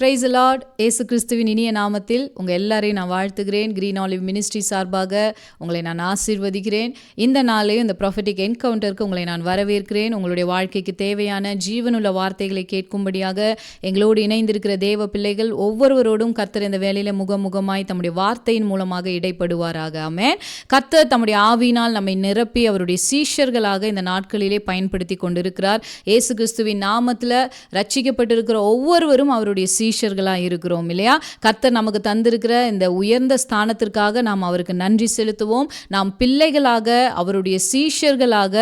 Praise the Lord. இயேசு கிறிஸ்துவின் இனிய நாமத்தில் உங்கள் எல்லாரையும் நான் வாழ்த்துகிறேன். கிரீன் ஆலிவ் மினிஸ்ட்ரி சார்பாக உங்களை நான் ஆசீர்வதிக்கிறேன். இந்த நாளையும் இந்த ப்ராஃபெட்டிக் என்கவுண்டருக்கு உங்களை நான் வரவேற்கிறேன். உங்களுடைய வாழ்க்கைக்கு தேவையான ஜீவனுள்ள வார்த்தைகளை கேட்கும்படியாக எங்களோடு இணைந்திருக்கிற தேவ பிள்ளைகள் ஒவ்வொருவரோடும் கர்த்தர் இந்த வேளையில் முகமுகமாய் தம்முடைய வார்த்தையின் மூலமாக இடைப்படுவாராக. ஆமென். கர்த்தர் தம்முடைய ஆவியினால் நம்மை நிரப்பி அவருடைய சீஷர்களாக இந்த நாட்களிலே பயன்படுத்தி கொண்டிருக்கிறார். இயேசு கிறிஸ்துவின் நாமத்தில் ரட்சிக்கப்பட்டிருக்கிற ஒவ்வொருவரும் அவருடைய சீஷர்களாக இருக்கிறோம் இல்லையா? கர்த்தர் நமக்கு தந்திருக்கிற இந்த உயர்ந்த ஸ்தானத்திற்காக நாம் அவருக்கு நன்றி செலுத்துவோம். நாம் பிள்ளைகளாக அவருடைய சீஷர்களாக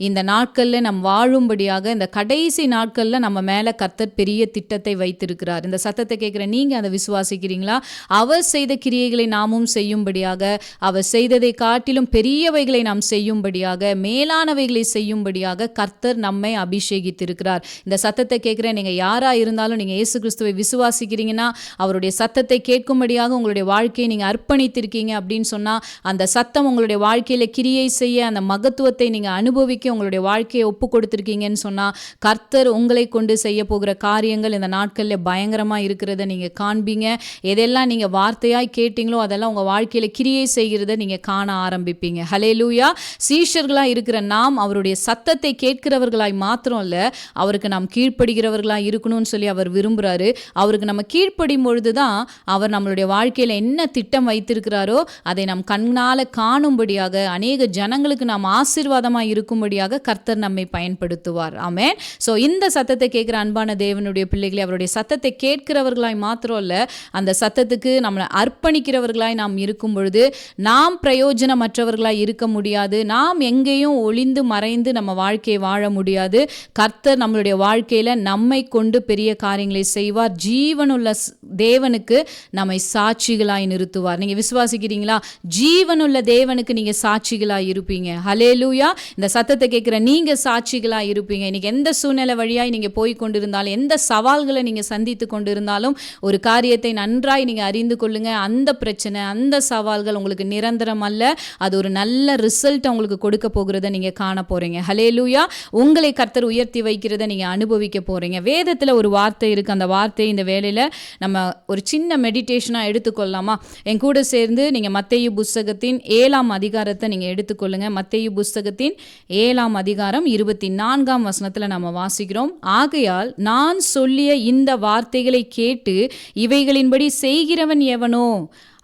இந்த நாட்களில் நாம் வாழும்படியாக இந்த கடைசி நாட்களில் நம்ம மேலே கர்த்தர் பெரிய திட்டத்தை வைத்திருக்கிறார். இந்த சத்தத்தை கேட்குற நீங்கள் அதை விசுவாசிக்கிறீங்களா? அவர் செய்த கிரியைகளை நாமும் செய்யும்படியாக, அவர் செய்ததை காட்டிலும் பெரியவைகளை நாம் செய்யும்படியாக, மேலானவைகளை செய்யும்படியாக கர்த்தர் நம்மை அபிஷேகித்திருக்கிறார். இந்த சத்தத்தை கேட்குற நீங்கள் யாராக இருந்தாலும், நீங்கள் இயேசு கிறிஸ்துவை விசுவாசிக்கிறீங்கன்னா, அவருடைய சத்தத்தை கேட்கும்படியாக உங்களுடைய வாழ்க்கையை நீங்கள் அர்ப்பணித்திருக்கீங்க அப்படின்னு சொன்னால், அந்த சத்தம் உங்களுடைய வாழ்க்கையில் கிரியை செய்ய, அந்த மகத்துவத்தை நீங்கள் அனுபவிக்க உங்களுடைய வாழ்க்கையை ஒப்பு கொடுத்துருக்கீங்கன்னு சொன்னால், கர்த்தர் உங்களை கொண்டு செய்ய போகிற காரியங்கள் இந்த நாட்களில் பயங்கரமாக இருக்கிறத நீங்கள் காண்பீங்க. எதெல்லாம் நீங்கள் வார்த்தையாய் கேட்டீங்களோ அதெல்லாம் உங்கள் வாழ்க்கையில் கிரியை செய்கிறத நீங்கள் காண ஆரம்பிப்பீங்க. ஹல்லேலூயா. சீஷர்களாக இருக்கிற நாம் அவருடைய சத்தத்தை கேட்கிறவர்களாய் மாத்திரம் இல்லை, அவருக்கு நாம் கீழ்ப்படுகிறவர்களாக இருக்கணும்னு சொல்லி அவர் விரும்புகிறாரு. அவருக்கு நம்ம கீழ்ப்படியும் பொழுது தான் அவர் நம்மளுடைய வாழ்க்கையில் என்ன திட்டம் வைத்திருக்கிறாரோ அதை நாம் கண்ணால் காணும்படியாக, அநேக ஜனங்களுக்கு நாம் ஆசீர்வாதமாக இருக்கும்படியாக கர்த்தர் நம்மை பயன்படுத்துவார். ஆமென். ஸோ இந்த சத்தத்தை கேட்குற அன்பான தேவனுடைய பிள்ளைகளை, அவருடைய சத்தத்தை கேட்கிறவர்களாய் மாத்திரம் இல்லை, அந்த சத்தத்துக்கு நம்மளை அர்ப்பணிக்கிறவர்களாய் நாம் இருக்கும் பொழுது நாம் பிரயோஜனமற்றவர்களாய் இருக்க முடியாது. நாம் எங்கேயும் ஒளிந்து மறைந்து நம்ம வாழ்க்கையை வாழ முடியாது. கர்த்தர் நம்மளுடைய வாழ்க்கையில் நம்மை கொண்டு பெரிய காரியங்களை செய்வார். ஜீவனுள்ள தேவனுக்கு நம்மை சாட்சிகளாய் நிறுத்துவார். நீங்கள் விசுவாசிக்கிறீங்களா? ஜீவனுள்ள தேவனுக்கு நீங்கள் சாட்சிகளாய் இருப்பீங்க. ஹல்லேலூயா. இந்த சத்தத்தை கேட்குற நீங்கள் சாட்சிகளாய் இருப்பீங்க. இன்னைக்கு எந்த சூழ்நிலை வழியாய் நீங்கள் போய் கொண்டிருந்தாலும், எந்த சவால்களை நீங்கள் சந்தித்து கொண்டிருந்தாலும், ஒரு காரியத்தை நன்றாய் நீங்கள் அறிந்து கொள்ளுங்க. அந்த பிரச்சனை, அந்த சவால்கள் உங்களுக்கு நிரந்தரம் அல்ல. அது ஒரு நல்ல ரிசல்ட் உங்களுக்கு கொடுக்க போகிறத நீங்கள் காண போகிறீங்க. ஹல்லேலூயா. உங்களை கர்த்தர் உயர்த்தி வைக்கிறத நீங்கள் அனுபவிக்க போகிறீங்க. வேதத்தில் ஒரு வார்த்தை இருக்குது. அந்த வார்த்தை இந்த வேளையில் நம்ம ஒரு சின்ன மெடிடேஷனாக எடுத்துக்கொள்ளலாமா? என் கூட சேர்ந்து நீங்கள் மத்தேயு புஸ்தகத்தின் 7ஆம் அதிகாரத்தை நீங்கள் எடுத்துக்கொள்ளுங்க. மத்தேயு புஸ்தகத்தின் 7ஆம் அதிகாரம் 24ஆம் வசனத்தில் நம்ம வாசிக்கிறோம். ஆகையால் நான் சொல்லிய இந்த வார்த்தைகளை கேட்டு இவைகளின்படி செய்கிறவன் எவனோ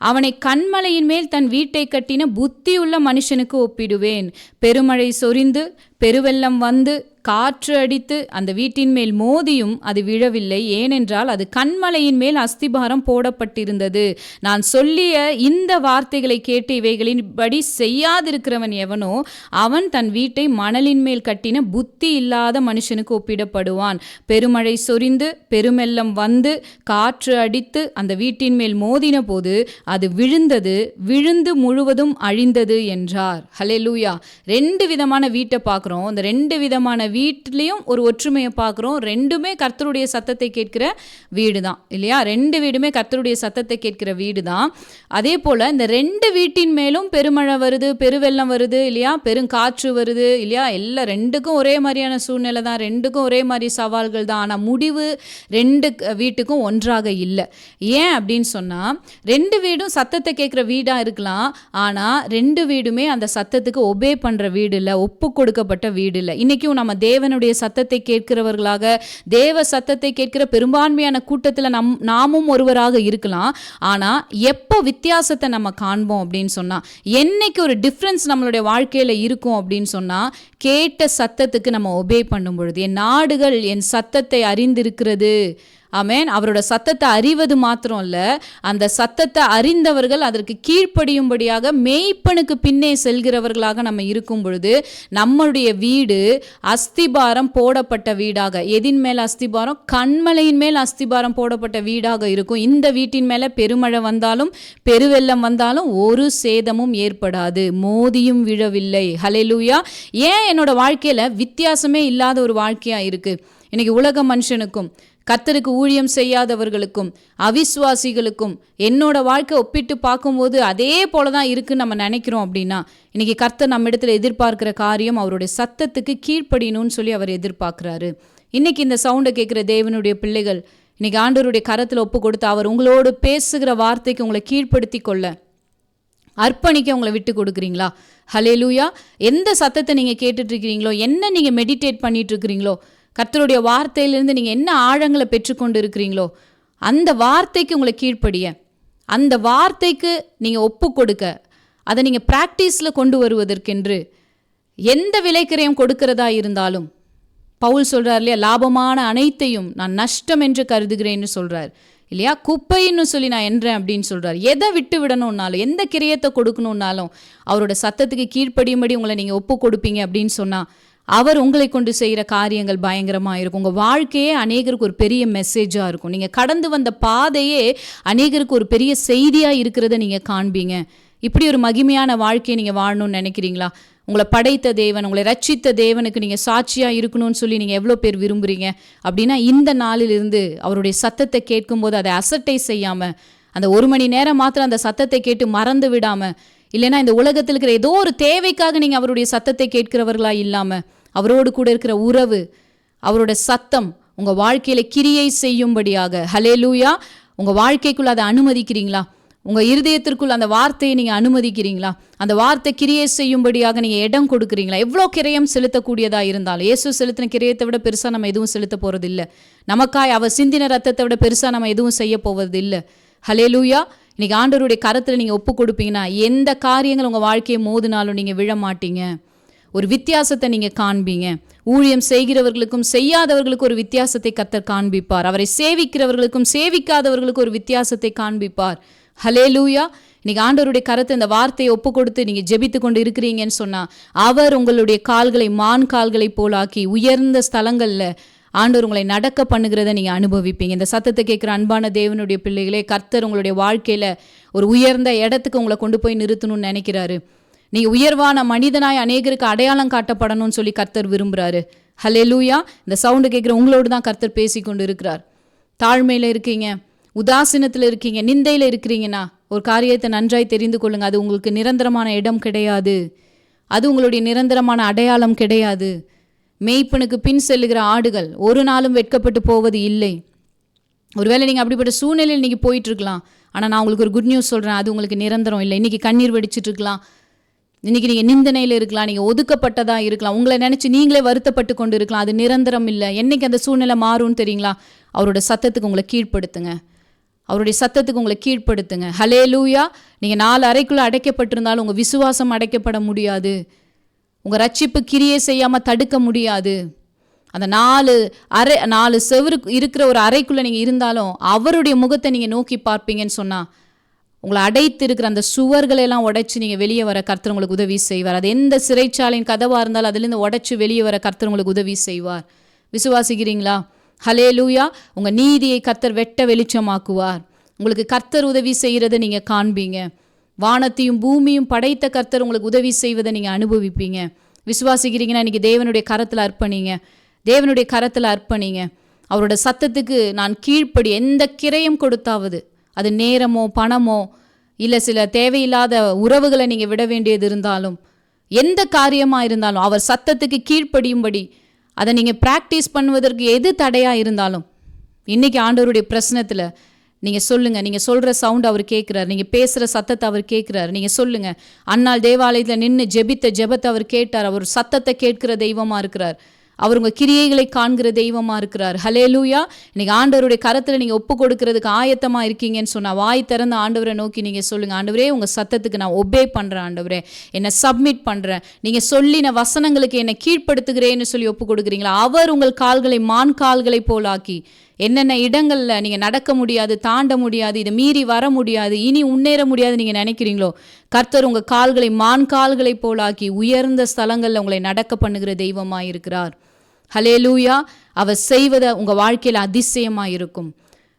அவனை கன்மலையின் மேல் தன் வீட்டை கட்டின புத்தியுள்ள மனுஷனுக்கு ஒப்பிடுவேன். பெருமழை சொரிந்து பெருவெள்ளம் வந்து காற்று அடித்து அந்த வீட்டின் மேல் மோதியும் அது விழவில்லை, ஏனென்றால் அது கன்மலையின் மேல் அஸ்திபாரம் போடப்பட்டிருந்தது. நான் சொல்லிய இந்த வார்த்தைகளை கேட்டு இவைகளின்படி செய்யாதிருக்கிறவன் எவனோ அவன் தன் வீட்டை மணலின் மேல் கட்டின புத்தி இல்லாத மனுஷனுக்கு ஒப்பிடப்படுவான். பெருமழை சொரிந்து பெருமெல்லம் வந்து காற்று அடித்து அந்த வீட்டின் மேல் மோதின போது அது விழுந்தது, விழுந்து முழுவதும் அழிந்தது என்றார். ஹல்லேலூயா. 2 விதமான வீட்டை பார்க்குறோம். இந்த 2 விதமான வீட்டிலையும் ஒரு ஒற்றுமையை பார்க்குறோம். ரெண்டுமே கர்த்தருடைய சத்தத்தை கேட்கிற வீடு தான் இல்லையா? 2 வீடுமே கர்த்தருடைய சத்தத்தை கேட்கிற வீடு தான். அதே போல் இந்த 2 வீட்டின் மேலும் பெருமழை வருது, பெருவெள்ளம் வருது இல்லையா, பெருங்காற்று வருது இல்லையா? எல்லாம் 2க்கும் ஒரே மாதிரியான சூழ்நிலை தான், 2க்கும் ஒரே மாதிரி சவால்கள் தான். ஆனால் முடிவு 2 வீட்டுக்கும் ஒன்றாக இல்லை. ஏன் அப்படின்னு சொன்னால், 2 வீடும் சத்தத்தை கேட்குற வீடாக இருக்கலாம், ஆனால் 2 வீடுமே அந்த சத்தத்துக்கு ஒபே பண்ணுற வீடு இல்லை, ஒப்பு கொடுக்கப்பட்ட வீடு இல்லை. இன்றைக்கும் நம்ம தேவனுடைய சத்தத்தை கேட்கிறவர்களாக, தேவ சத்தத்தை கேட்கிற பெரும்பான்மையான கூட்டத்தில் நாமும் ஒருவராக இருக்கலாம். ஆனால் எப்போ வித்தியாசத்தை நம்ம காண்போம் அப்படின்னு சொன்னால், என்னைக்கு ஒரு டிஃப்ரென்ஸ் நம்மளுடைய வாழ்க்கையில் இருக்கும் அப்படின்னு சொன்னால், கேட்ட சத்தத்துக்கு நம்ம ஒபே பண்ணும் பொழுது. என் நாடுகள் என் சத்தத்தை அறிந்திருக்கிறது. ஆமென். அவரோட சத்தத்தை அறிவது மாத்திரம் இல்லை, அந்த சத்தத்தை அறிந்தவர்கள் அதற்கு கீழ்ப்படியும்படியாக மேய்ப்பனுக்கு பின்னே செல்கிறவர்களாக நம்ம இருக்கும் பொழுது நம்மளுடைய வீடு அஸ்திபாரம் போடப்பட்ட வீடாக, எதின் மேல் அஸ்திபாரம்? கன்மலையின் மேல் அஸ்திபாரம் போடப்பட்ட வீடாக இருக்கும். இந்த வீட்டின் மேலே பெருமழை வந்தாலும் பெருவெள்ளம் வந்தாலும் ஒரு சேதமும் ஏற்படாது, மோதியும் விழவில்லை. ஹல்லேலூயா. ஏன் என்னோட வாழ்க்கையில் வித்தியாசமே இல்லாத ஒரு வாழ்க்கையாக இருக்குது? இன்னைக்கு உலக மனுஷனுக்கும் கர்த்தருக்கு ஊழியம் செய்யாதவர்களுக்கும் அவிசுவாசிகளுக்கும் என்னோட வாழ்க்கை ஒப்பிட்டு பார்க்கும்போது அதே போல தான் இருக்குன்னு நம்ம நினைக்கிறோம். அப்படின்னா இன்றைக்கி கர்த்தர் நம்ம இடத்துல எதிர்பார்க்குற காரியம் அவருடைய சத்தத்துக்கு கீழ்ப்படியணும்னு சொல்லி அவர் எதிர்பார்க்குறாரு. இன்றைக்கி இந்த சவுண்டை கேட்குற தேவனுடைய பிள்ளைகள், இன்னைக்கு ஆண்டவருடைய கரத்தில் ஒப்பு கொடுத்து அவர் உங்களோடு பேசுகிற வார்த்தைக்கு உங்களை கீழ்ப்படுத்தி கொள்ள அர்ப்பணிக்க உங்களை விட்டு கொடுக்குறீங்களா? ஹல்லேலூயா. எந்த சத்தத்தை நீங்கள் கேட்டுட்ருக்கிறீங்களோ, என்ன நீங்கள் மெடிடேட் பண்ணிட்டு இருக்கிறீங்களோ, கர்த்தருடைய வார்த்தையிலிருந்து நீங்கள் என்ன ஆழங்களை பெற்றுக்கொண்டு இருக்கிறீங்களோ, அந்த வார்த்தைக்கு உங்களை கீழ்ப்படிய, அந்த வார்த்தைக்கு நீங்கள் ஒப்பு கொடுக்க, அதை நீங்கள் ப்ராக்டிஸில் கொண்டு வருவதற்கென்று எந்த விலைக்கிரயம் கொடுக்கிறதா இருந்தாலும், பவுல் சொல்கிறார் இல்லையா, லாபமான அனைத்தையும் நான் நஷ்டம் என்று கருதுகிறேன்னு சொல்கிறார் இல்லையா, குப்பைன்னு சொல்லி நான் என்றேன் அப்படின்னு சொல்கிறார். எதை விட்டு விடணும்னாலும், எந்த கிரியத்தை கொடுக்கணுன்னாலும் அவரோட சத்தத்துக்கு கீழ்ப்படியும்படி உங்களை நீங்கள் ஒப்பு கொடுப்பீங்க அப்படின்னு சொன்னால் அவர் உங்களை கொண்டு செய்கிற காரியங்கள் பயங்கரமாக இருக்கும். உங்கள் வாழ்க்கையே அநேகருக்கு ஒரு பெரிய மெசேஜாக இருக்கும். நீங்கள் கடந்து வந்த பாதையே அநேகருக்கு ஒரு பெரிய செய்தியாக இருக்கிறத நீங்கள் காண்பீங்க. இப்படி ஒரு மகிமையான வாழ்க்கையை நீங்கள் வாழணும்னு நினைக்கிறீங்களா? உங்களை படைத்த தேவன், உங்களை ரட்சித்த தேவனுக்கு நீங்கள் சாட்சியாக இருக்கணும்னு சொல்லி நீங்கள் எவ்வளோ பேர் விரும்புகிறீங்க? அப்படின்னா இந்த நாளிலிருந்து அவருடைய சத்தத்தை கேட்கும்போது அதை அசட்டை செய்யாமல், அந்த 1 மணி நேரம் மாத்திரம் அந்த சத்தத்தை கேட்டு மறந்து விடாமல், இல்லைன்னா இந்த உலகத்தில் இருக்கிற ஏதோ ஒரு தேவைக்காக நீங்கள் அவருடைய சத்தத்தை கேட்கிறவர்களா இல்லாமல், அவரோடு கூட இருக்கிற உறவு, அவரோட சத்தம் உங்கள் வாழ்க்கையில் கிரியை செய்யும்படியாக, ஹல்லேலூயா, உங்கள் வாழ்க்கைக்குள்ள அதை அனுமதிக்கிறீங்களா? உங்கள் இருதயத்திற்குள் அந்த வார்த்தையை நீங்கள் அனுமதிக்கிறீங்களா? அந்த வார்த்தை கிரியை செய்யும்படியாக நீங்கள் இடம் கொடுக்குறீங்களா? எவ்வளோ கிரயம் செலுத்தக்கூடியதாக இருந்தாலும், இயேசு செலுத்தின கிரயத்தை விட பெருசாக நம்ம எதுவும் செலுத்த போகிறது இல்லை. நமக்காய் அவர் சிந்தின ரத்தத்தை விட பெருசாக நம்ம எதுவும் செய்ய போவது இல்லை. ஹல்லேலூயா. இன்றைக்கி ஆண்டவருடைய கரத்தில் நீங்கள் ஒப்பு கொடுப்பீங்கன்னா எந்த காரியங்கள் உங்கள் வாழ்க்கையை மோதினாலும் நீங்கள் விழ மாட்டீங்க. ஒரு வித்தியாசத்தை நீங்கள் காண்பீங்க. ஊழியம் செய்கிறவர்களுக்கும் செய்யாதவர்களுக்கும் ஒரு வித்தியாசத்தை கர்த்தர் காண்பிப்பார். அவரை சேவிக்கிறவர்களுக்கும் சேவிக்காதவர்களுக்கும் ஒரு வித்தியாசத்தை காண்பிப்பார். ஹல்லேலூயா. இன்னைக்கு ஆண்டவருடைய கரத்தை இந்த வார்த்தையை ஒப்பு கொடுத்து நீங்கள் ஜெபித்து கொண்டு இருக்கிறீங்கன்னு சொன்னால் அவர் உங்களுடைய கால்களை மான் கால்களை போலாக்கி உயர்ந்த ஸ்தலங்களில் ஆண்டவர் உங்களை நடக்க பண்ணுகிறத நீங்கள் அனுபவிப்பீங்க. இந்த சத்தத்தை கேட்குற அன்பான தேவனுடைய பிள்ளைகளே, கர்த்தர் உங்களுடைய வாழ்க்கையில் ஒரு உயர்ந்த இடத்துக்கு உங்களை கொண்டு போய் நிறுத்தணும்னு நினைக்கிறாரு. நீங்கள் உயர்வான மனிதனாய் அநேகருக்கு அடையாளம் காட்டப்படணும்னு சொல்லி கர்த்தர் விரும்புகிறாரு. ஹல்லேலூயா. இந்த சவுண்டு கேட்குற உங்களோடு தான் கர்த்தர் பேசி கொண்டு இருக்கிறார். தாழ்மையில் இருக்கீங்க, உதாசீனத்தில் இருக்கீங்க, நிந்தையில் இருக்கிறீங்கன்னா ஒரு காரியத்தை நன்றாய் தெரிந்து கொள்ளுங்க. அது உங்களுக்கு நிரந்தரமான இடம் கிடையாது. அது உங்களுடைய நிரந்தரமான அடையாளம் கிடையாது. மேய்ப்பனுக்கு பின் செல்லுகிற ஆடுகள் ஒரு நாளும் வெட்கப்பட்டு போவது இல்லை. ஒருவேளை நீங்கள் அப்படிப்பட்ட சூழ்நிலையில் நீங்கள் போயிட்டுருக்கலாம். ஆனால் நான் உங்களுக்கு ஒரு குட் நியூஸ் சொல்கிறேன், அது உங்களுக்கு நிரந்தரம் இல்லை. இன்றைக்கி கண்ணீர் வெடிச்சிட்டு இருக்கலாம், இன்றைக்கி நீங்கள் நிந்தனையில் இருக்கலாம், நீங்கள் ஒதுக்கப்பட்டதாக இருக்கலாம், உங்களை நினச்சி நீங்களே வருத்தப்பட்டு கொண்டு இருக்கலாம். அது நிரந்தரம் இல்லை. என்றைக்கு அந்த சூழ்நிலை மாறும்னு தெரியுங்களா? அவரோட சத்தத்துக்கு உங்களை கீழ்ப்படுத்துங்க. அவருடைய சத்தத்துக்கு உங்களை கீழ்ப்படுத்துங்க. ஹல்லேலூயா. நீங்கள் 4 அறைக்குள்ளே அடைக்கப்பட்டிருந்தாலும் உங்கள் விசுவாசம் அடைக்கப்பட முடியாது. உங்கள் ரட்சிப்பு கிரியை செய்யாமல் தடுக்க முடியாது. அந்த 4 செவரு இருக்கிற ஒரு அறைக்குள்ளே நீங்கள் இருந்தாலும் அவருடைய முகத்தை நீங்கள் நோக்கி பார்ப்பீங்கன்னு சொன்னால் உங்களை அடைத்து இருக்கிற அந்த சுவர்களெல்லாம் உடைச்சி நீங்கள் வெளியே வர கர்த்தர் உங்களுக்கு உதவி செய்வார். அது எந்த சிறைச்சாலையின் கதவாக இருந்தாலும் அதுலேருந்து உடைச்சி வெளியே வர கர்த்தர் உங்களுக்கு உதவி செய்வார். விசுவாசிக்கிறீங்களா? ஹல்லேலூயா. உங்கள் நீதியை கர்த்தர் வெட்ட வெளிச்சமாக்குவார். உங்களுக்கு கர்த்தர் உதவி செய்கிறத நீங்கள் காண்பீங்க. வானத்தையும் பூமியும் படைத்த கர்த்தர் உங்களுக்கு உதவி செய்வதை நீங்கள் அனுபவிப்பீங்க. விசுவாசிக்கிறீங்கன்னா இன்றைக்கி தேவனுடைய கரத்தில் அர்ப்பணிங்க. தேவனுடைய கரத்தில் அர்ப்பணிங்க. அவரோட சத்தத்துக்கு நான் கீழ்ப்படி, எந்த கிரயம் கொடுத்தாவது, அது நேரமோ பணமோ இல்லை சில தேவையில்லாத உறவுகளை நீங்கள் விட வேண்டியது இருந்தாலும், எந்த காரியமாக இருந்தாலும் அவர் சத்தத்துக்கு கீழ்ப்படியும்படி அதை நீங்கள் ப்ராக்டிஸ் பண்ணுவதற்கு எது தடையாக இருந்தாலும் இன்றைக்கி ஆண்டவருடைய பிரசனத்தில் நீங்கள் சொல்லுங்கள். நீங்கள் சொல்கிற சவுண்ட் அவர் கேட்குறார், நீங்கள் பேசுகிற சத்தத்தை அவர் கேட்குறார். நீங்கள் சொல்லுங்கள். அன்னாள் தேவாலயத்தில் நின்று ஜெபித்த ஜெபத்தை அவர் கேட்டார். அவர் சத்தத்தை கேட்கிற தெய்வமாக இருக்கிறார். அவர் உங்கள் கிரியைகளை காண்கிற தெய்வமாக இருக்கிறார். ஹல்லேலூயா. இன்றைக்கி ஆண்டவருடைய கரத்தில் நீங்கள் ஒப்பு கொடுக்கறதுக்கு ஆயத்தமாக இருக்கீங்கன்னு சொன்னால் வாய் திறந்த ஆண்டவரை நோக்கி நீங்கள் சொல்லுங்கள். ஆண்டவரே, உங்கள் சத்தத்துக்கு நான் ஒபே பண்ணுறேன். ஆண்டவரே, என்னை சப்மிட் பண்ணுறேன். நீங்கள் சொல்லின வசனங்களுக்கு என்னை கீழ்ப்படுத்துகிறேன்னு சொல்லி ஒப்பு கொடுக்குறீங்களா? அவர் உங்கள் கால்களை மான் கால்களை போலாக்கி என்னென்ன இடங்களில் நீங்கள் நடக்க முடியாது, தாண்ட முடியாது, இதை மீறி வர முடியாது, இனி முன்னேற முடியாது நீங்கள் நினைக்கிறீங்களோ, கர்த்தர் உங்கள் கால்களை மான் கால்களை போலாக்கி உயர்ந்த ஸ்தலங்களில் உங்களை நடக்க பண்ணுகிற தெய்வமாக இருக்கிறார். ஹல்லேலூயா. அவர் செய்வதை உங்கள் வாழ்க்கையில் அதிசயமாக இருக்கும்.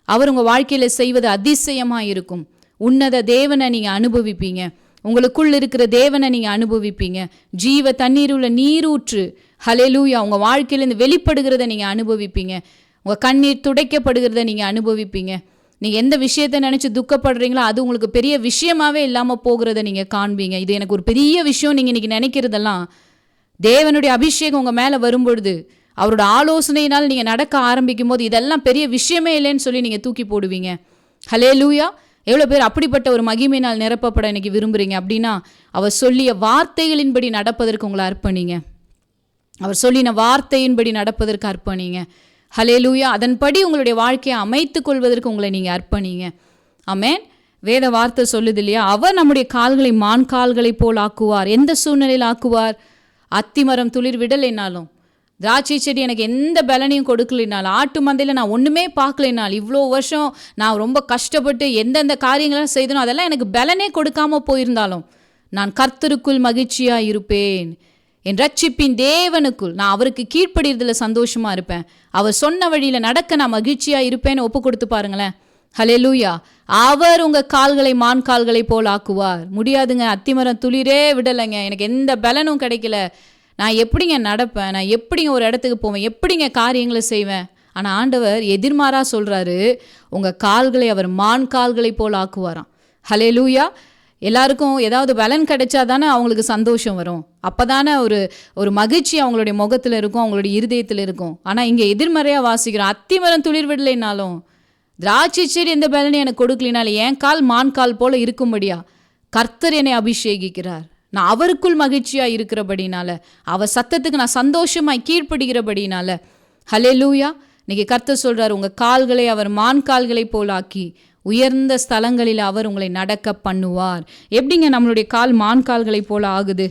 அவர் உங்கள் வாழ்க்கையில் செய்வது அதிசயமாக இருக்கும். உன்னத தேவனை நீங்கள் அனுபவிப்பீங்க. உங்களுக்குள் இருக்கிற தேவனை நீங்கள் அனுபவிப்பீங்க. ஜீவ தண்ணீர் உள்ள நீரூற்று, ஹல்லேலூயா, உங்கள் வாழ்க்கையிலேருந்து வெளிப்படுகிறத நீங்கள் அனுபவிப்பீங்க. உங்கள் கண்ணீர் துடைக்கப்படுகிறத நீங்கள் அனுபவிப்பீங்க. நீங்கள் எந்த விஷயத்தை நினச்சி துக்கப்படுறீங்களோ அது உங்களுக்கு பெரிய விஷயமாகவே இல்லாமல் போகிறத நீங்கள் காண்பீங்க. இது எனக்கு ஒரு பெரிய விஷயம் நீங்கள் இன்றைக்கி நினைக்கிறதெல்லாம் தேவனுடைய அபிஷேகம் உங்கள் மேலே வரும்பொழுது அவரோட ஆலோசனையினால் நீங்கள் நடக்க ஆரம்பிக்கும் போது இதெல்லாம் பெரிய விஷயமே இல்லைன்னு சொல்லி நீங்கள் தூக்கி போடுவீங்க. ஹல்லேலூயா. எவ்வளோ பேர் அப்படிப்பட்ட ஒரு மகிமையினால் நிரப்பப்பட இன்னைக்கு விரும்புகிறீங்க அப்படின்னா, அவர் சொல்லிய வார்த்தைகளின்படி நடப்பதற்கு உங்களை அர்ப்பணிங்க. அவர் சொல்லின வார்த்தையின்படி நடப்பதற்கு அர்ப்பணிங்க. ஹல்லேலூயா. அதன்படி உங்களுடைய வாழ்க்கையை அமைத்து கொள்வதற்கு உங்களை நீங்கள் அர்ப்பணிங்க. ஆமென். வேத வார்த்தை சொல்லுது இல்லையா, அவர் நம்முடைய கால்களை மான் கால்களை போல் ஆக்குவார். எந்த சூழ்நிலையில் ஆக்குவார்? அத்திமரம் துளிர் விடலைனாலும், திராட்சை செடி எனக்கு எந்த பலனையும் கொடுக்கலைனாலும், ஆட்டு மந்தையில் நான் ஒன்றுமே பார்க்கலைனாலும், இவ்வளோ வருஷம் நான் ரொம்ப கஷ்டப்பட்டு எந்தெந்த காரியங்கள்லாம் செய்தனோ அதெல்லாம் எனக்கு பலனே கொடுக்காமல் போயிருந்தாலும், நான் கர்த்தருக்குள் மகிழ்ச்சியாக இருப்பேன். என் ரட்சிப்பின் தேவனுக்குள் நான் அவருக்கு கீழ்ப்படிறதுல சந்தோஷமாக இருப்பேன். அவர் சொன்ன வழியில் நடக்க நான் மகிழ்ச்சியாக இருப்பேன்னு ஒப்பு கொடுத்து பாருங்களேன். ஹல்லேலூயா. அவர் உங்கள் கால்களை மான் கால்களை போல் ஆக்குவார். முடியாதுங்க, அத்திமரம் துளிரே விடலைங்க, எனக்கு எந்த பலனும் கிடைக்கல, நான் எப்படிங்க நடப்பேன், நான் எப்படிங்க ஒரு இடத்துக்கு போவேன், எப்படிங்க காரியங்களை செய்வேன்? ஆனால் ஆண்டவர் எதிர்மாறாக சொல்கிறாரு, உங்கள் கால்களை அவர் மான் கால்களை போல் ஆக்குவாராம். ஹல்லேலூயா. எல்லாருக்கும் ஏதாவது பலன் கிடைச்சா தானே அவங்களுக்கு சந்தோஷம் வரும். அப்போ தானே ஒரு மகிழ்ச்சி அவங்களுடைய முகத்தில் இருக்கும், அவங்களுடைய இருதயத்தில் இருக்கும். ஆனால் இங்கே எதிர்மறையாக வாசிக்கிறோம். அத்திமரம் துளிர் விடலைனாலும், திராட்சை செடி எந்த பலனையும் எனக்கு கொடுக்கலினாலும், என் கால் மான் கால் போல இருக்கும்படியா கர்த்தர் என்னை அபிஷேகிக்கிறார். நான் அவருக்குள் மகிழ்ச்சியாக இருக்கிறபடினால, அவர் சத்தத்துக்கு நான் சந்தோஷமாய் கீழ்ப்படுகிறபடினால. ஹல்லேலூயா. இன்னைக்கு கர்த்தர் சொல்கிறார், உங்கள் கால்களை அவர் மான் கால்களை போலாக்கி உயர்ந்த ஸ்தலங்களில் அவர் உங்களை நடக்க பண்ணுவார். எப்படிங்க நம்மளுடைய கால் மான் கால்களை போல ஆகுது?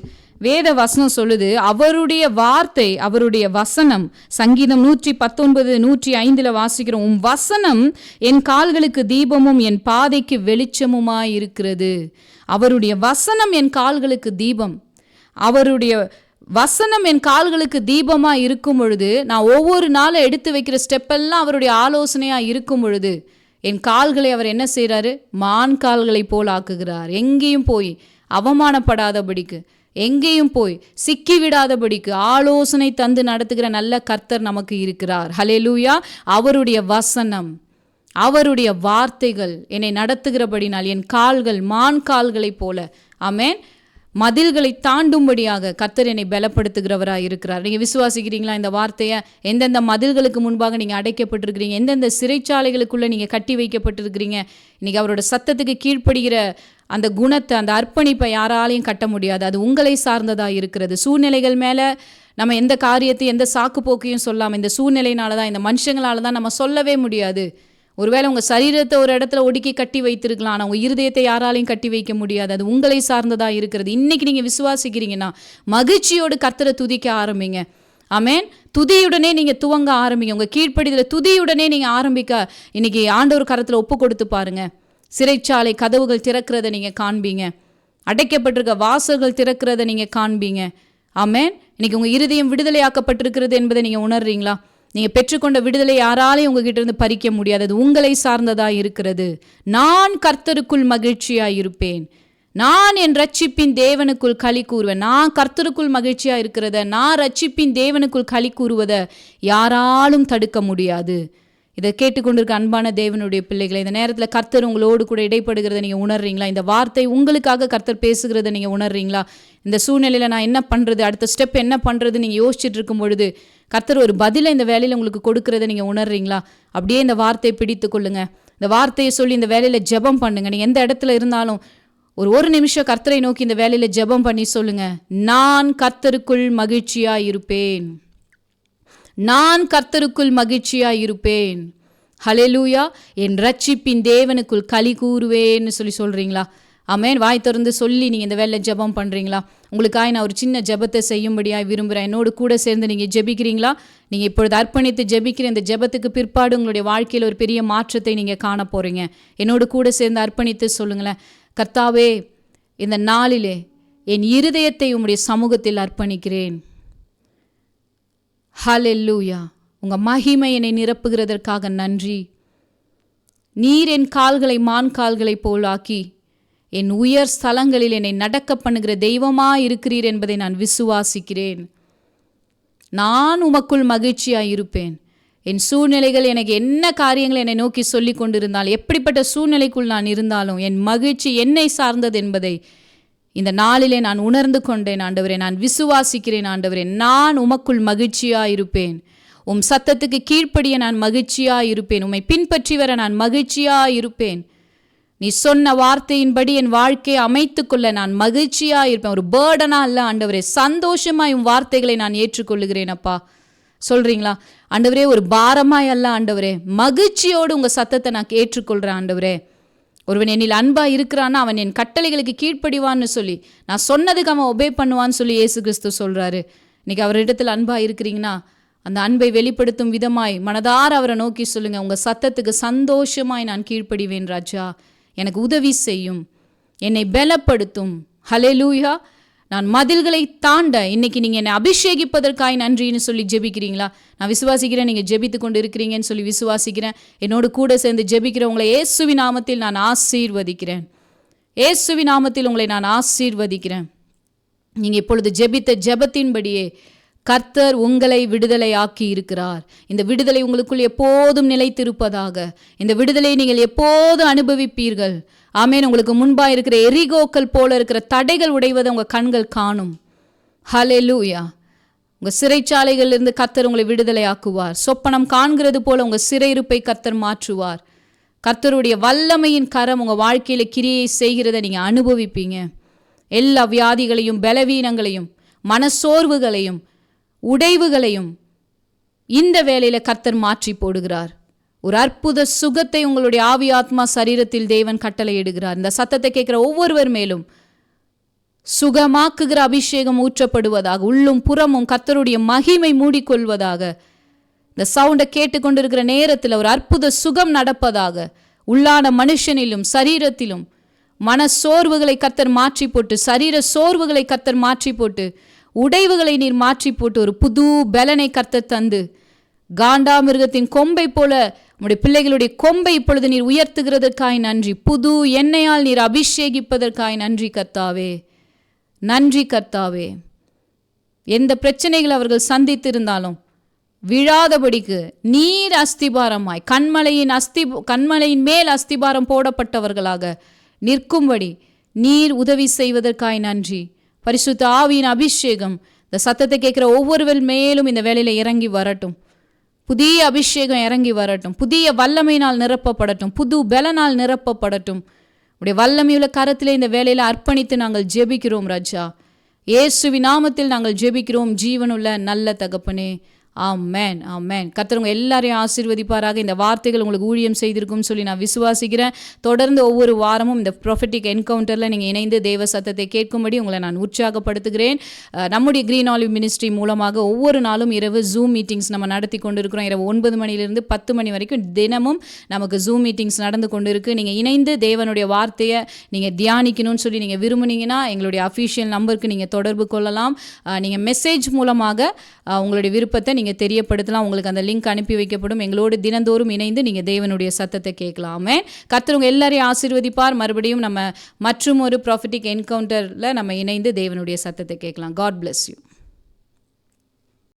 வேத வசனம் சொல்லுது, அவருடைய வார்த்தை, அவருடைய வசனம். சங்கீதம் 119 105 வாசிக்கிறோம், உம் வசனம் என் கால்களுக்கு தீபமும் என் பாதைக்கு வெளிச்சமுமாய் இருக்கிறது. அவருடைய வசனம் என் கால்களுக்கு தீபம். அவருடைய வசனம் என் கால்களுக்கு தீபமாக இருக்கும் பொழுது, நான் ஒவ்வொரு நாளும் எடுத்து வைக்கிற ஸ்டெப்பெல்லாம் அவருடைய ஆலோசனையாக இருக்கும் பொழுது, என் கால்களை அவர் என்ன செய்கிறாரு? மான் கால்களை போல் ஆக்குகிறார். எங்கேயும் போய் அவமானப்படாதபடிக்கு, எங்கேயும் போய் சிக்கிவிடாதபடிக்கு ஆலோசனை தந்து நடத்துகிற நல்ல கர்த்தர் நமக்கு இருக்கிறார். ஹல்லேலூயா. அவருடைய வசனம், அவருடைய வார்த்தைகள் என்னை நடத்துகிறபடினால் என் கால்கள் மான் கால்களைப் போல, ஆமென், மதில்களை தாண்டும்படியாக கர்த்தர் என்னை பலப்படுத்துகிறவராக இருக்கிறார். நீங்கள் விசுவாசிக்கிறீங்களா இந்த வார்த்தையை? எந்தெந்த மதில்களுக்கு முன்பாக நீங்கள் அடைக்கப்பட்டிருக்கிறீங்க, எந்தெந்த சிறைச்சாலைகளுக்குள்ளே நீங்கள் கட்டி வைக்கப்பட்டிருக்கிறீங்க, இன்றைக்கி அவரோட சத்தத்துக்கு கீழ்ப்படுகிற அந்த குணத்தை, அந்த அர்ப்பணிப்பை யாராலையும் கட்ட முடியாது. அது உங்களை சார்ந்ததாக இருக்கிறது. சூழ்நிலைகள் மேலே நம்ம எந்த காரியத்தையும் எந்த சாக்கு போக்கையும் சொல்லாமல், இந்த சூழ்நிலையினால தான், இந்த மனுஷங்களால தான் நம்ம சொல்லவே முடியாது. ஒருவேளை உங்கள் சரீரத்தை ஒரு இடத்துல ஒடுக்கி கட்டி வைத்திருக்கலாம், ஆனால் உங்கள் இருதயத்தை யாராலையும் கட்டி வைக்க முடியாது. அது உங்களை சார்ந்ததாக இருக்கிறது. இன்றைக்கி நீங்கள் விசுவாசிக்கிறீங்கன்னா மகிழ்ச்சியோடு கர்த்தரை துதிக்க ஆரம்பிங்க. ஆமென். துதியுடனே நீங்கள் துவங்க ஆரம்பிங்க. உங்கள் கீழ்ப்படிதல் துதியுடனே நீங்கள் ஆரம்பிக்க இன்றைக்கி ஆண்டவர் கரத்தில் ஒப்பு கொடுத்து பாருங்கள். சிறைச்சாலை கதவுகள் திறக்கிறத நீங்கள் காண்பீங்க. அடைக்கப்பட்டிருக்க வாசல்கள் திறக்கிறத நீங்கள் காண்பீங்க. ஆமென். இன்றைக்கி உங்கள் இருதயம் விடுதலையாக்கப்பட்டிருக்கிறது என்பதை நீங்கள் உணர்றீங்களா? நீங்கள் பெற்றுக்கொண்ட விடுதலை யாராலையும் உங்ககிட்ட இருந்து பறிக்க முடியாது. அது உங்களை சார்ந்ததாக இருக்கிறது. நான் கர்த்தருக்குள் மகிழ்ச்சியாக இருப்பேன், நான் என் ரட்சிப்பின் தேவனுக்குள் களி கூறுவேன். நான் கர்த்தருக்குள் மகிழ்ச்சியாக இருக்கிறத, நான் ரட்சிப்பின் தேவனுக்குள் களி கூறுவதை யாராலும் தடுக்க முடியாது. இதை கேட்டுக்கொண்டிருக்க அன்பான தேவனுடைய பிள்ளைகளை, இந்த நேரத்தில் கர்த்தர் உங்களோடு கூட இடைப்படுகிறத நீங்கள் உணர்றீங்களா? இந்த வார்த்தை உங்களுக்காக கர்த்தர் பேசுகிறத நீங்கள் உணர்றீங்களா? இந்த சூழ்நிலையில் நான் என்ன பண்ணுறது, அடுத்த ஸ்டெப் என்ன பண்ணுறது நீங்கள் யோசிச்சுட்டு இருக்கும் பொழுது கர்த்தர் ஒரு பதிலை இந்த வேலையில் உங்களுக்கு கொடுக்கறத நீங்கள் உணர்றீங்களா? அப்படியே இந்த வார்த்தையை பிடித்து கொள்ளுங்க. இந்த வார்த்தையை சொல்லி இந்த வேலையில் ஜெபம் பண்ணுங்க. நீங்கள் எந்த இடத்துல இருந்தாலும் ஒரு நிமிஷம் கர்த்தரை நோக்கி இந்த வேலையில் ஜெபம் பண்ணி சொல்லுங்க, நான் கர்த்தருக்குள் மகிழ்ச்சியாக இருப்பேன், நான் கர்த்தருக்குள் மகிழ்ச்சியாக இருப்பேன். ஹல்லேலூயா. என் ரட்சிப்பின் தேவனுக்குள் களி கூறுவேன்னு சொல்கிறீங்களா? ஆமென். வாய் திறந்து சொல்லி நீங்கள் இந்த வேலையில் ஜெபம் பண்ணுறீங்களா? உங்களுக்காக நான் ஒரு சின்ன ஜெபத்தை செய்யும்படியாக விரும்புகிறேன். என்னோடு கூட சேர்ந்து நீங்கள் ஜெபிக்கிறீங்களா? நீங்கள் இப்பொழுது அர்ப்பணித்து ஜெபிக்கிற இந்த ஜெபத்துக்கு பிற்பாடு உங்களுடைய வாழ்க்கையில் ஒரு பெரிய மாற்றத்தை நீங்கள் காண போகிறீங்க. என்னோடு கூட சேர்ந்து அர்ப்பணித்து சொல்லுங்களேன், கர்த்தாவே, இந்த நாளிலே என் இருதயத்தை உம்முடைய சமூகத்தில் அர்ப்பணிக்கிறேன். ஹல்லேலூயா. உங்கள் மகிமை என்னை நிரப்புகிறதற்காக நன்றி. நீர் என் கால்களை மான் கால்களை போலாக்கி என் உயர் ஸ்தலங்களில் என்னை நடக்க பண்ணுகிற தெய்வமாக இருக்கிறீர் என்பதை நான் விசுவாசிக்கிறேன். நான் உமக்குள் மகிழ்ச்சியாக இருப்பேன். என் சூழ்நிலைகள் எனக்கு என்ன காரியங்கள் என்னை நோக்கி சொல்லி கொண்டிருந்தால், எப்படிப்பட்ட சூழ்நிலைக்குள் நான் இருந்தாலும் என் மகிழ்ச்சி என்னை சார்ந்தது என்பதை இந்த நாளிலே நான் உணர்ந்து கொண்டேன். ஆண்டவரே, நான் விசுவாசிக்கிறேன். ஆண்டவரே, நான் உமக்குள் மகிழ்ச்சியாக இருப்பேன். உம் சத்தத்துக்கு கீழ்ப்படிய நான் மகிழ்ச்சியாக இருப்பேன். உம்மை பின்பற்றி வர நான் மகிழ்ச்சியாக இருப்பேன். நீ சொன்ன வார்த்தையின்படி என் வாழ்க்கையை அமைத்துக்கொள்ள நான் மகிழ்ச்சியாக இருப்பேன். ஒரு பேர்டனா இல்லை ஆண்டவரே, சந்தோஷமாய் உம் வார்த்தைகளை நான் ஏற்றுக்கொள்ளுகிறேன் அப்பா. சொல்கிறீங்களா? ஆண்டவரே, ஒரு பாரமாய் அல்ல ஆண்டவரே, மகிழ்ச்சியோடு உங்கள் சத்தத்தை நான் ஏற்றுக்கொள்கிறேன் ஆண்டவரே. ஒருவன் என்னில் அன்பாக இருக்கிறான்னா அவன் என் கட்டளைகளுக்கு கீழ்ப்படிவான்னு சொல்லி, நான் சொன்னதுக்கு அவன் ஒபே பண்ணுவான்னு சொல்லி இயேசு கிறிஸ்து சொல்கிறாரு. இன்றைக்கி அவரிடத்தில் அன்பாக இருக்கிறீங்கன்னா அந்த அன்பை வெளிப்படுத்தும் விதமாய் மனதார அவரை நோக்கி சொல்லுங்கள், உங்கள் சத்தத்துக்கு சந்தோஷமாய் நான் கீழ்ப்படிவேன் ராஜா, எனக்கு உதவி செய்யும், என்னை பலப்படுத்தும். ஹல்லேலூயா. நான் மதில்களை தாண்ட இன்னைக்கு நீங்கள் என்னை அபிஷேகிப்பதற்காய் நன்றின்னு சொல்லி ஜெபிக்கிறீங்களா? நான் விசுவாசிக்கிறேன், நீங்கள் ஜெபித்து கொண்டு இருக்கிறீங்கன்னு சொல்லி விசுவாசிக்கிறேன். என்னோடு கூட சேர்ந்து ஜெபிக்கிறவங்களை இயேசுவின் நாமத்தில் நான் ஆசீர்வதிக்கிறேன். இயேசுவின் நாமத்தில் உங்களை நான் ஆசீர்வதிக்கிறேன். நீங்கள் இப்பொழுது ஜெபித்த ஜெபத்தின்படியே கர்த்தர் உங்களை விடுதலை ஆக்கி இருக்கிறார். இந்த விடுதலை உங்களுக்குள் எப்போதும் நிலைத்திருப்பதாக. இந்த விடுதலை நீங்கள் எப்போதும் அனுபவிப்பீர்கள். ஆமேன். உங்களுக்கு முன்பாக இருக்கிற எரிகோக்கள் போல இருக்கிற தடைகள் உடைவதை உங்கள் கண்கள் காணும். ஹல்லேலூயா. உங்கள் சிறைச்சாலைகளிலிருந்து கர்த்தர் உங்களை விடுதலை ஆக்குவார். சொப்பனம் காண்கிறது போல உங்கள் சிறையிருப்பை கர்த்தர் மாற்றுவார். கர்த்தருடைய வல்லமையின் கரம் உங்கள் வாழ்க்கையில் கிரியை செய்கிறத நீங்கள் அனுபவிப்பீங்க. எல்லா வியாதிகளையும் பலவீனங்களையும் மனசோர்வுகளையும் உடைவுகளையும் இந்த வேளையில் கர்த்தர் மாற்றி போடுகிறார். ஒரு அற்புத சுகத்தை உங்களுடைய ஆவி ஆத்மா சரீரத்தில் தேவன் கட்டளையிடுகிறார். இந்த சத்தத்தை கேட்கிற ஒவ்வொருவர் மேலும் சுகமாக்குகிற அபிஷேகம் ஊற்றப்படுவதாக, உள்ளும் புறமும் கர்த்தருடைய மகிமை மூடிக்கொள்வதாக. இந்த சவுண்டை கேட்டுக்கொண்டிருக்கிற நேரத்தில் ஒரு அற்புத சுகம் நடப்பதாக. உள்ளான மனுஷனிலும் சரீரத்திலும் மன சோர்வுகளை கர்த்தர் மாற்றி போட்டு, சரீர சோர்வுகளை கர்த்தர் மாற்றி போட்டு, உடைவுகளை நீர் மாற்றி போட்டு ஒரு புது பலனை கர்த்தர் தந்து, காண்டாமிருகத்தின் கொம்பை போல உம்முடைய பிள்ளைகளுடைய கொம்பை இப்பொழுது நீர் உயர்த்துகிறதற்காய் நன்றி. புது எண்ணெயால் நீர் அபிஷேகிப்பதற்காய் நன்றி கர்த்தாவே. நன்றி கர்த்தாவே. எந்த பிரச்சனைகள் அவர்கள் சந்தித்திருந்தாலும் விழாதபடிக்கு நீர் அஸ்திபாரமாய் கண்மலையின் மேல் அஸ்திபாரம் போடப்பட்டவர்களாக நிற்கும்படி நீர் உதவி செய்வதற்காய் நன்றி. பரிசுத்த ஆவியின் அபிஷேகம் இந்த சத்தத்தை கேட்குற ஒவ்வொருவர் மேலும் இந்த வேளையில் இறங்கி வரட்டும். புதிய அபிஷேகம் இறங்கி வரட்டும். புதிய வல்லமையினால் நிரப்பப்படட்டும். புது பலனால் நிரப்பப்படட்டும். உடைய வல்லமையுள்ள கரத்திலே இந்த வேளையில் அர்ப்பணித்து நாங்கள் ஜெபிக்கிறோம் ராஜா. இயேசுவின் நாமத்தில் நாங்கள் ஜெபிக்கிறோம் ஜீவனுள்ள நல்ல தகப்பனே. ஆமென், ஆமென். கர்த்தர் உங்க எல்லாரையும் ஆசீர்வதிப்பாராக. இந்த வார்த்தைகள் உங்களுக்கு ஊழியம் செய்திருக்கும்னு சொல்லி நான் விசுவாசிக்கிறேன். தொடர்ந்து ஒவ்வொரு வாரமும் இந்த ப்ராஃபெட்டிக் என்கவுண்டரில் நீங்கள் இணைந்து தேவ சத்தத்தை கேட்கும்படி உங்களை நான் உற்சாகப்படுத்துகிறேன். நம்முடைய கிரீன் ஆலிவ் மினிஸ்ட்ரி மூலமாக ஒவ்வொரு நாளும் இரவு ஜூம் மீட்டிங்ஸ் நம்ம நடத்தி கொண்டு இருக்கிறோம். இரவு 9 மணிலிருந்து 10 மணி வரைக்கும் தினமும் நமக்கு ஜூம் மீட்டிங்ஸ் நடந்து கொண்டு இருக்குது. நீங்கள் இணைந்து தேவனுடைய வார்த்தையை நீங்கள் தியானிக்கணும்னு சொல்லி நீங்கள் விரும்புனீங்கன்னா எங்களுடைய அஃபீஷியல் நம்பருக்கு நீங்கள் தொடர்பு கொள்ளலாம். நீங்கள் மெசேஜ் மூலமாக உங்களுடைய விருப்பத்தை நீங்கள் தெரியப்படுத்தலாம். உங்களுக்கு அந்த லிங்க் அனுப்பி வைக்கப்படும். எங்களோடு தினந்தோறும் இணைந்து நீங்கள் தேவனுடைய சத்தத்தை கேட்கலாமே. கர்த்தர் உங்க எல்லாரையும் ஆசீர்வதிப்பார். மறுபடியும் நம்ம மற்றும் ஒரு ப்ராஃபெட்டிக் என்கவுண்டரில் நம்ம இணைந்து தேவனுடைய சத்தத்தை கேட்கலாம். God bless you.